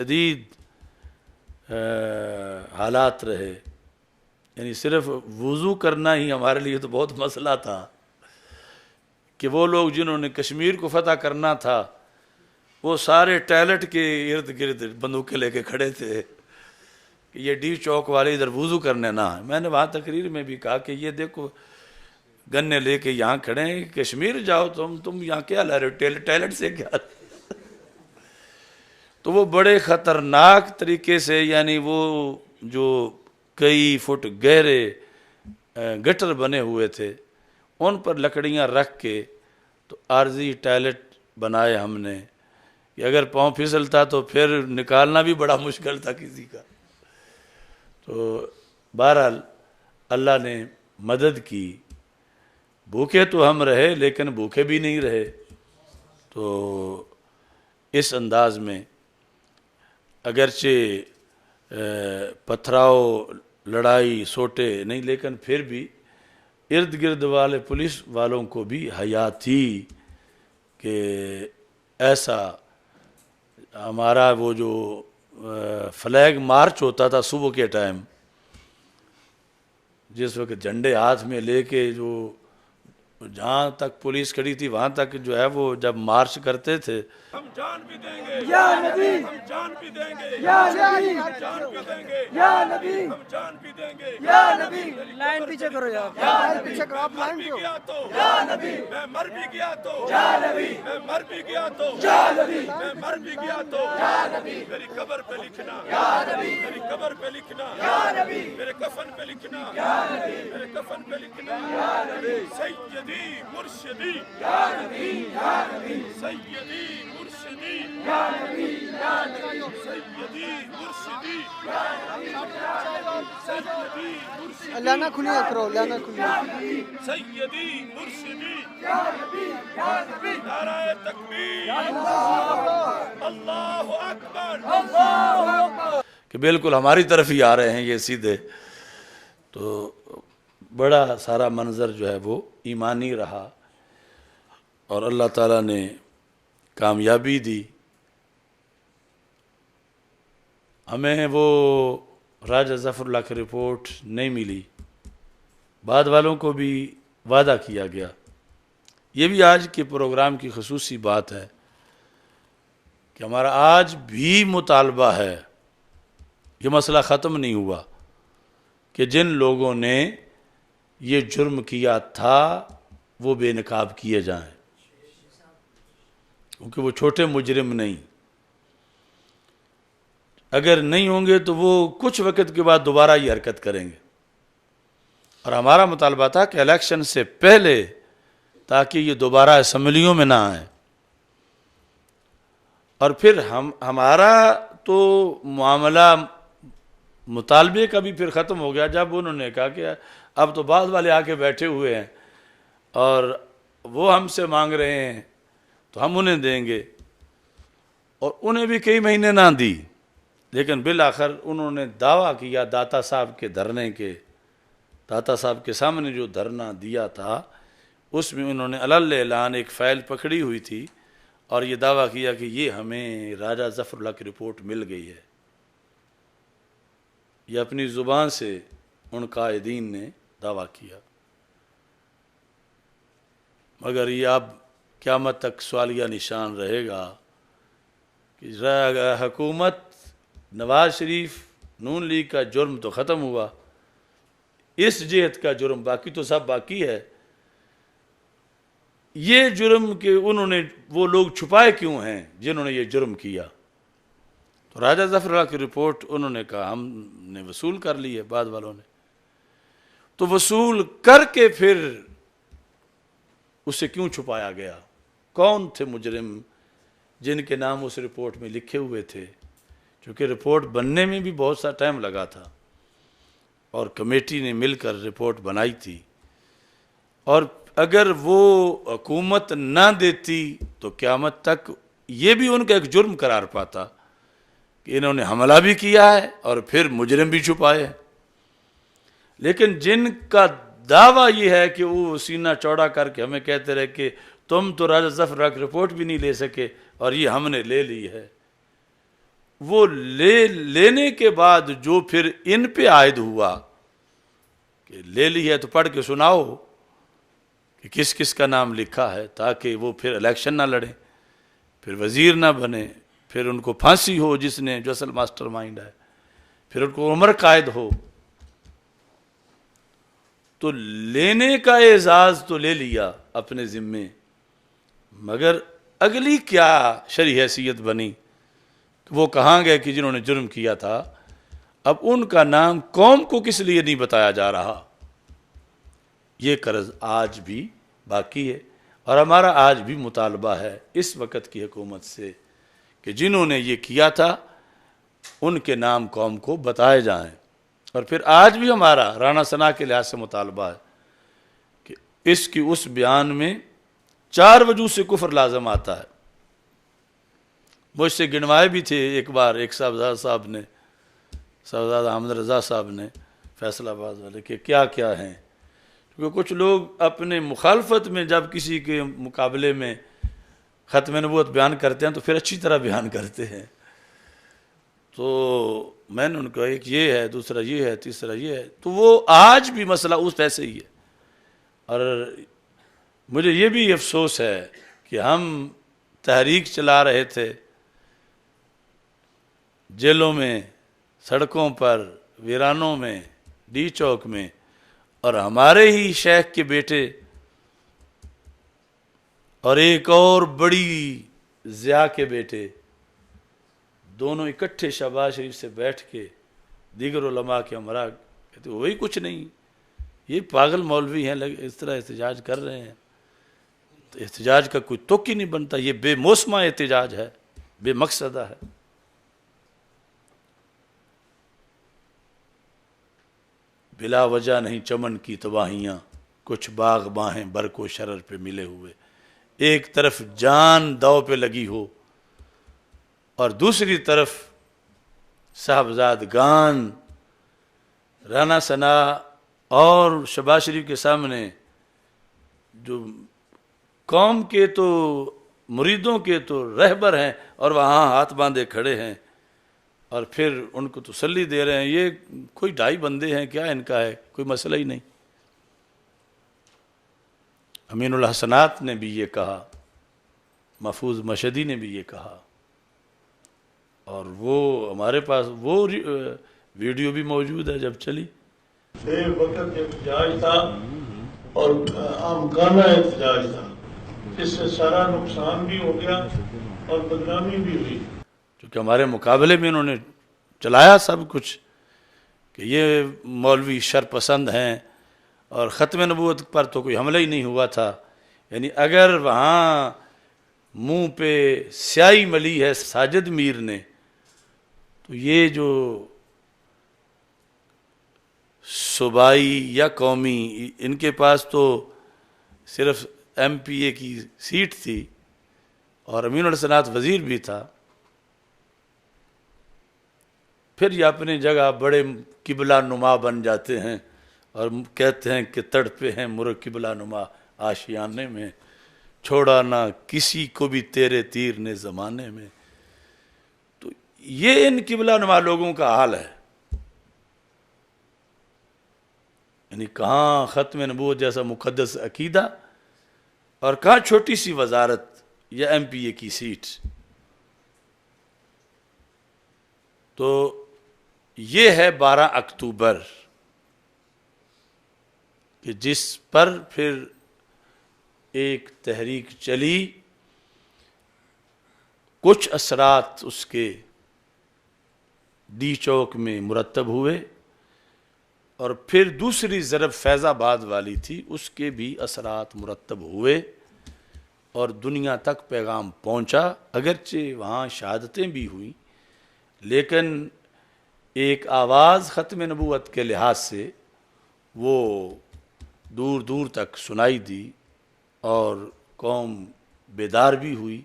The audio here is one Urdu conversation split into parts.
شدید حالات رہے، یعنی صرف وضو کرنا ہی ہمارے لیے تو بہت مسئلہ تھا کہ وہ لوگ جنہوں نے کشمیر کو فتح کرنا تھا وہ سارے ٹائلٹ کے ارد گرد بندوقیں لے کے کھڑے تھے کہ یہ ڈی چوک والے ادھر وضو کرنے نہ آئیں۔ میں نے وہاں تقریر میں بھی کہا کہ یہ دیکھو گنے لے کے یہاں کھڑے ہیں، کشمیر جاؤ تم یہاں کیا لا رہے ہو، ٹائلٹ سے کیا؟ تو وہ بڑے خطرناک طریقے سے، یعنی وہ جو کئی فٹ گہرے گٹر بنے ہوئے تھے ان پر لکڑیاں رکھ کے تو عارضی ٹائلٹ بنائے ہم نے کہ اگر پاؤں پھسلتا تو پھر نکالنا بھی بڑا مشکل تھا کسی کا۔ تو بہرحال اللہ نے مدد کی، بھوکے تو ہم رہے لیکن بھوکے بھی نہیں رہے۔ تو اس انداز میں اگرچہ پتھراؤ لڑائی سوٹے نہیں، لیکن پھر بھی ارد گرد والے پولیس والوں کو بھی حیا تھی کہ ایسا ہمارا وہ جو فلیگ مارچ ہوتا تھا صبح کے ٹائم، جس وقت جھنڈے ہاتھ میں لے کے جو جہاں تک پولیس کھڑی تھی وہاں تک جو ہے وہ جب مارچ کرتے تھے، ہم جان بھی دیں گے یا نبی، ہم جان بھی دیں گے یا نبی، ہم جان بھی دیں گے یا نبی، ہم جان بھی دیں گے یا نبی۔ لائن پیچھے کرو یار، لائن پیچھے کرو، آپ لائن پیو۔ یا نبی، میں مر بھی گیا تو یا نبی، میں مر بھی گیا تو یا نبی، میں مر بھی گیا تو یا نبی، میری قبر پہ لکھنا یا نبی، میری قبر پہ لکھنا یا نبی، میرے کفن پہ لکھنا یا نبی، میرے کفن پہ لکھنا یا نبی، سیدی مرشدی یا نبی یا نبی، سیدی مرشدی یا نبی یا نبی، سیدی مرشدی یا نبی، سیدی مرشدی، اللہ نہ کھلی کرو، اللہ نہ کھلی، سیدی مرشدی یا نبی یا نبی، نعرہ تکبیر، اللہ اکبر، اللہ اکبر، کہ بالکل ہماری طرف ہی آ رہے ہیں یہ سیدھے۔ تو بڑا سارا منظر جو ہے وہ ایمانی رہا اور اللہ تعالیٰ نے کامیابی دی ہمیں۔ وہ راجہ ظفر اللہ کی رپورٹ نہیں ملی، بعد والوں کو بھی وعدہ کیا گیا۔ یہ بھی آج کے پروگرام کی خصوصی بات ہے کہ ہمارا آج بھی مطالبہ ہے، یہ مسئلہ ختم نہیں ہوا، کہ جن لوگوں نے یہ جرم کیا تھا وہ بے نقاب کیے جائیں، کیونکہ وہ چھوٹے مجرم نہیں، اگر نہیں ہوں گے تو وہ کچھ وقت کے بعد دوبارہ یہ حرکت کریں گے۔ اور ہمارا مطالبہ تھا کہ الیکشن سے پہلے، تاکہ یہ دوبارہ اسمبلیوں میں نہ آئیں۔ اور پھر ہمارا تو معاملہ مطالبے کا بھی پھر ختم ہو گیا جب انہوں نے کہا کہ اب تو بعض والے آ کے بیٹھے ہوئے ہیں اور وہ ہم سے مانگ رہے ہیں تو ہم انہیں دیں گے، اور انہیں بھی کئی مہینے نہ دی، لیکن بالآخر انہوں نے دعویٰ کیا داتا صاحب کے دھرنے کے، داتا صاحب کے سامنے جو دھرنا دیا تھا اس میں انہوں نے علل اعلان ایک فائل پکڑی ہوئی تھی اور یہ دعویٰ کیا کہ یہ ہمیں راجہ ظفر اللہ کی رپورٹ مل گئی ہے۔ یہ اپنی زبان سے ان قائدین نے دعویٰ کیا، مگر یہ اب قیامت تک سوالیہ نشان رہے گا کہ حکومت نواز شریف نون لیگ کا جرم تو ختم ہوا، اس جہت کا جرم باقی تو سب باقی ہے۔ یہ جرم کہ انہوں نے وہ لوگ چھپائے کیوں ہیں جنہوں نے یہ جرم کیا؟ تو راجہ ظفر اللہ کی رپورٹ انہوں نے کہا ہم نے وصول کر لی ہے، بعد والوں نے تو وصول کر کے پھر اسے کیوں چھپایا گیا؟ کون تھے مجرم جن کے نام اس رپورٹ میں لکھے ہوئے تھے؟ چونکہ رپورٹ بننے میں بھی بہت سا ٹائم لگا تھا اور کمیٹی نے مل کر رپورٹ بنائی تھی، اور اگر وہ حکومت نہ دیتی تو قیامت تک یہ بھی ان کا ایک جرم قرار پاتا کہ انہوں نے حملہ بھی کیا ہے اور پھر مجرم بھی چھپائے ہیں۔ لیکن جن کا دعویٰ یہ ہے کہ وہ سینہ چوڑا کر کے ہمیں کہتے رہے کہ تم تو راجہ ظفر کی رپورٹ بھی نہیں لے سکے اور یہ ہم نے لے لی ہے، وہ لینے کے بعد جو پھر ان پہ عائد ہوا کہ لے لی ہے تو پڑھ کے سناؤ کہ کس کس کا نام لکھا ہے، تاکہ وہ پھر الیکشن نہ لڑیں، پھر وزیر نہ بنے، پھر ان کو پھانسی ہو جس نے جو اصل ماسٹر مائنڈ ہے، پھر ان کو عمر قائد ہو۔ تو لینے کا اعزاز تو لے لیا اپنے ذمے، مگر اگلی کیا شرعی حیثیت بنی؟ وہ کہاں گئے کہ جنہوں نے جرم کیا تھا اب ان کا نام قوم کو کس لیے نہیں بتایا جا رہا؟ یہ قرض آج بھی باقی ہے، اور ہمارا آج بھی مطالبہ ہے اس وقت کی حکومت سے کہ جنہوں نے یہ کیا تھا ان کے نام قوم کو بتائے جائیں۔ اور پھر آج بھی ہمارا رانا ثنا کے لحاظ سے مطالبہ ہے کہ اس کی اس بیان میں 4 وجوہ سے کفر لازم آتا ہے۔ مجھ سے گنوائے بھی تھے ایک بار ایک صاحبزادہ صاحب نے، صاحبزادہ احمد رضا صاحب نے فیصل آباد والے، کہ کیا کیا ہیں، کیونکہ کچھ لوگ اپنے مخالفت میں جب کسی کے مقابلے میں ختم نبوت بیان کرتے ہیں تو پھر اچھی طرح بیان کرتے ہیں۔ تو میں نے ان کو ایک یہ ہے، دوسرا یہ ہے، تیسرا یہ ہے، تو وہ آج بھی مسئلہ اس ویسے ہی ہے۔ اور مجھے یہ بھی افسوس ہے کہ ہم تحریک چلا رہے تھے جیلوں میں، سڑکوں پر، ویرانوں میں، ڈی چوک میں، اور ہمارے ہی شیخ کے بیٹے اور ایک اور بڑی ضیاء کے بیٹے دونوں اکٹھے شہباز شریف سے بیٹھ کے دیگر علماء کے ہمراہ کہتے وہی کچھ نہیں، یہ پاگل مولوی ہیں، اس طرح احتجاج کر رہے ہیں، تو احتجاج کا کوئی تک ہی نہیں بنتا، یہ بے موسمہ احتجاج ہے، بے مقصدہ ہے۔ بلا وجہ نہیں چمن کی تباہیاں، کچھ باغ باہیں برق و شرر پہ ملے ہوئے، ایک طرف جان داؤ پہ لگی ہو اور دوسری طرف صاحبزادگان رانا ثنا اور شہباز شریف کے سامنے جو قوم کے تو مریدوں کے تو رہبر ہیں اور وہاں ہاتھ باندھے کھڑے ہیں، اور پھر ان کو تسلی دے رہے ہیں، یہ کوئی 2.5 بندے ہیں، کیا ان کا ہے، کوئی مسئلہ ہی نہیں۔ امین الحسنات نے بھی یہ کہا، محفوظ مشہدی نے بھی یہ کہا، اور وہ ہمارے پاس وہ ویڈیو بھی موجود ہے جب چلی۔ بے وقت احتجاج تھا اور آمکانہ احتجاج تھا، اس سے سارا نقصان بھی ہو گیا اور بدنامی بھی ہوئی، کیونکہ ہمارے مقابلے میں انہوں نے چلایا سب کچھ کہ یہ مولوی شر پسند ہیں، اور ختم نبوت پر تو کوئی حملہ ہی نہیں ہوا تھا۔ یعنی اگر وہاں منہ پہ سیاہی ملی ہے ساجد میر نے، تو یہ جو صوبائی یا قومی، ان کے پاس تو صرف ایم پی اے کی سیٹ تھی اور امین الحسنات وزیر بھی تھا، پھر یہ اپنی جگہ بڑے قبلہ نما بن جاتے ہیں اور کہتے ہیں کہ تڑپے ہیں مرغ قبلہ نما آشیانے میں، چھوڑا نہ کسی کو بھی تیرے تیر نے زمانے میں۔ تو یہ ان قبلہ نما لوگوں کا حال ہے، یعنی کہاں ختم نبوت جیسا مقدس عقیدہ اور کہاں چھوٹی سی وزارت یا ایم پی اے کی سیٹ۔ تو یہ ہے 12 اکتوبر کہ جس پر پھر ایک تحریک چلی، کچھ اثرات اس کے ڈی چوک میں مرتب ہوئے، اور پھر دوسری ضرب فیض آباد والی تھی، اس کے بھی اثرات مرتب ہوئے اور دنیا تک پیغام پہنچا، اگرچہ وہاں شہادتیں بھی ہوئیں، لیکن ایک آواز ختم نبوت کے لحاظ سے وہ دور دور تک سنائی دی اور قوم بیدار بھی ہوئی،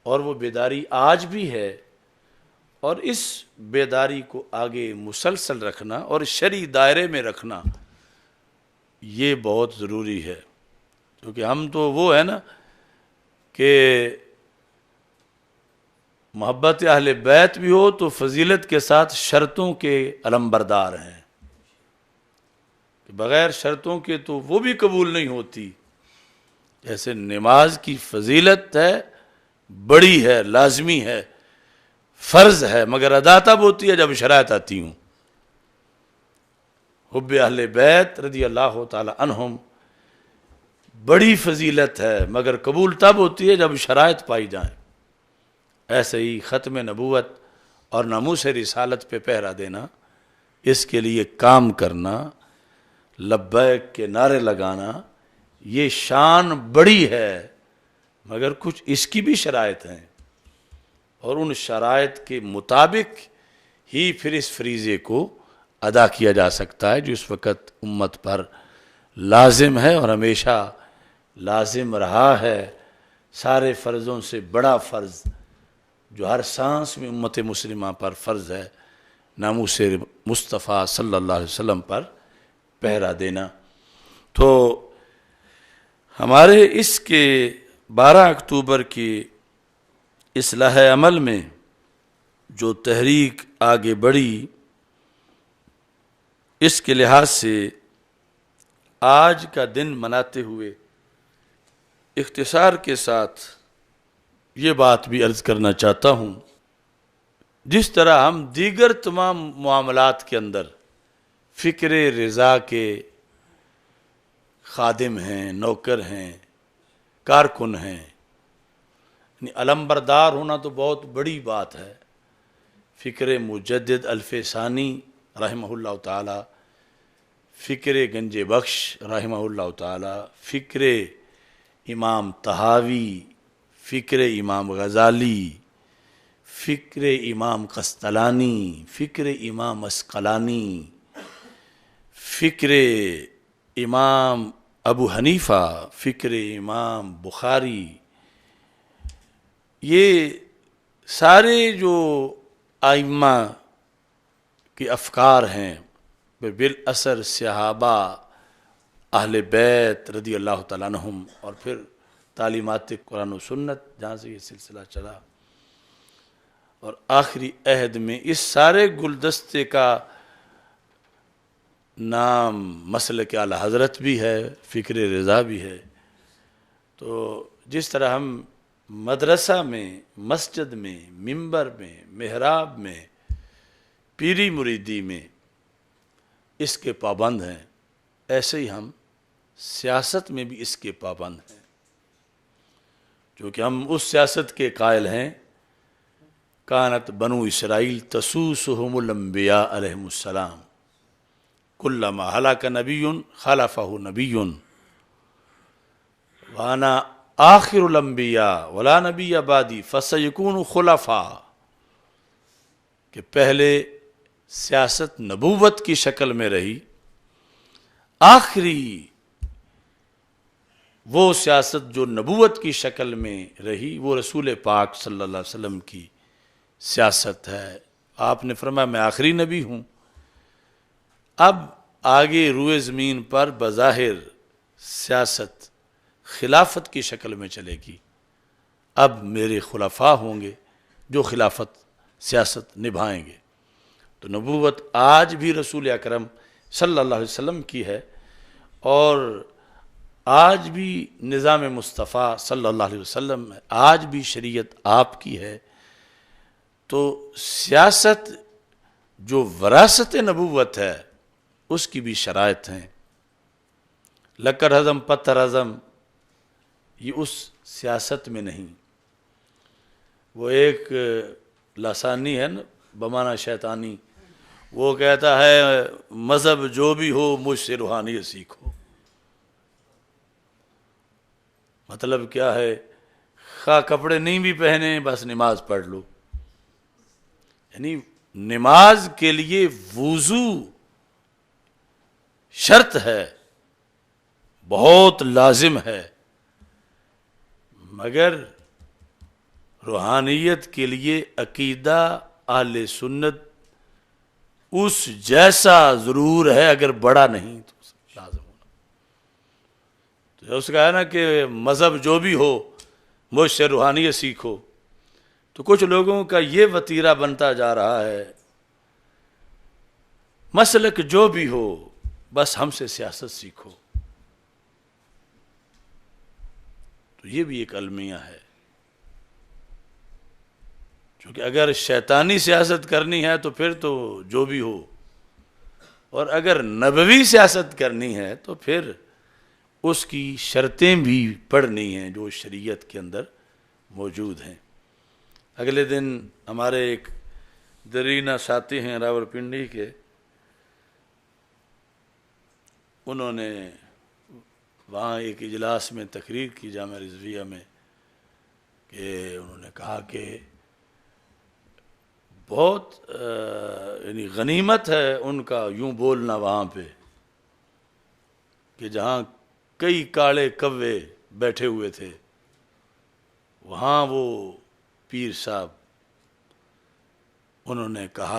اور وہ بیداری آج بھی ہے، اور اس بیداری کو آگے مسلسل رکھنا اور شرعی دائرے میں رکھنا یہ بہت ضروری ہے، کیونکہ ہم تو وہ ہے نا کہ محبت اہل بیت بھی ہو تو فضیلت کے ساتھ شرطوں کے علمبردار ہیں، کہ بغیر شرطوں کے تو وہ بھی قبول نہیں ہوتی. جیسے نماز کی فضیلت ہے، بڑی ہے، لازمی ہے، فرض ہے، مگر ادا تب ہوتی ہے جب شرائط آتی ہوں. حب اہل بیت رضی اللہ تعالی عنہم بڑی فضیلت ہے، مگر قبول تب ہوتی ہے جب شرائط پائی جائیں. ایسے ہی ختم نبوت اور ناموس رسالت پہ پہرا دینا، اس کے لیے کام کرنا، لبیک کے نعرے لگانا، یہ شان بڑی ہے، مگر کچھ اس کی بھی شرائط ہیں، اور ان شرائط کے مطابق ہی پھر اس فریضے کو ادا کیا جا سکتا ہے جو اس وقت امت پر لازم ہے اور ہمیشہ لازم رہا ہے. سارے فرضوں سے بڑا فرض جو ہر سانس میں امت مسلمہ پر فرض ہے، ناموس مصطفیٰ صلی اللہ علیہ وسلم پر پہرا دینا. تو ہمارے اس کے 12 اکتوبر کی اصلاح عمل میں جو تحریک آگے بڑھی، اس کے لحاظ سے آج کا دن مناتے ہوئے اختصار کے ساتھ یہ بات بھی عرض کرنا چاہتا ہوں، جس طرح ہم دیگر تمام معاملات کے اندر فکر رضا کے خادم ہیں، نوکر ہیں، کارکن ہیں، یعنی علمبردار ہونا تو بہت بڑی بات ہے. فکر مجدد الف ثانی رحمہ اللہ تعالی، فکر گنج بخش رحمہ اللہ تعالی، فکر امام طحاوی، فکر امام غزالی، فکر امام قسطلانی، فکر امام عسقلانی، فکر امام ابو حنیفہ، فکر امام بخاری، یہ سارے جو ائمہ کے افکار ہیں بالاثر صحابہ اہل بیت رضی اللہ تعالیٰ عنہم، اور پھر تعلیمات قرآن و سنت جہاں سے یہ سلسلہ چلا، اور آخری عہد میں اس سارے گلدستے کا نام مسلک اعلی حضرت بھی ہے، فکر رضا بھی ہے. تو جس طرح ہم مدرسہ میں، مسجد میں، منبر میں، محراب میں، پیری مریدی میں اس کے پابند ہیں، ایسے ہی ہم سیاست میں بھی اس کے پابند ہیں، کیونکہ ہم اس سیاست کے قائل ہیں کانت بنو اسرائیل تسوسہم الانبیاء علیہم السلام کلما ہلاک نبی خلفہ نبی وانا آخر الانبیاء ولا نبی بعدی فسیکون خلفاء، کہ پہلے سیاست نبوت کی شکل میں رہی، آخری وہ سیاست جو نبوت کی شکل میں رہی وہ رسول پاک صلی اللہ علیہ وسلم کی سیاست ہے. آپ نے فرمایا میں آخری نبی ہوں. اب آگے روئے زمین پر بظاہر سیاست خلافت کی شکل میں چلے گی، اب میرے خلفاء ہوں گے جو خلافت سیاست نبھائیں گے. تو نبوت آج بھی رسول اکرم صلی اللہ علیہ وسلم کی ہے، اور آج بھی نظام مصطفیٰ صلی اللہ علیہ وسلم ہے، آج بھی شریعت آپ کی ہے. تو سیاست جو وراثت نبوت ہے اس کی بھی شرائط ہیں. لکڑ ہضم پتھر ہضم یہ اس سیاست میں نہیں. وہ ایک لسانی ہے نا بمانہ شیطانی، وہ کہتا ہے مذہب جو بھی ہو مجھ سے روحانیت سیکھو. مطلب کیا ہے؟ خواہ کپڑے نہیں بھی پہنے بس نماز پڑھ لو. یعنی نماز کے لیے وضو شرط ہے، بہت لازم ہے، مگر روحانیت کے لیے عقیدہ اہل سنت اس جیسا ضرور ہے، اگر بڑا نہیں تو لازم ہونا. تو اس کا ہے نا کہ مذہب جو بھی ہو مجھ سے روحانیت سیکھو. تو کچھ لوگوں کا یہ وتیرہ بنتا جا رہا ہے، مسلک جو بھی ہو بس ہم سے سیاست سیکھو. تو یہ بھی ایک المیہ ہے، کیونکہ اگر شیطانی سیاست کرنی ہے تو پھر تو جو بھی ہو، اور اگر نبوی سیاست کرنی ہے تو پھر اس کی شرطیں بھی پڑھنی ہیں جو شریعت کے اندر موجود ہیں. اگلے دن ہمارے ایک درینہ ساتھی ہیں راولپنڈی کے، انہوں نے وہاں ایک اجلاس میں تقریر کی جامعہ رضویہ میں، کہ انہوں نے کہا کہ بہت یعنی غنیمت ہے ان کا یوں بولنا وہاں پہ، کہ جہاں کئی کاڑے کوے بیٹھے ہوئے تھے وہاں وہ پیر صاحب انہوں نے کہا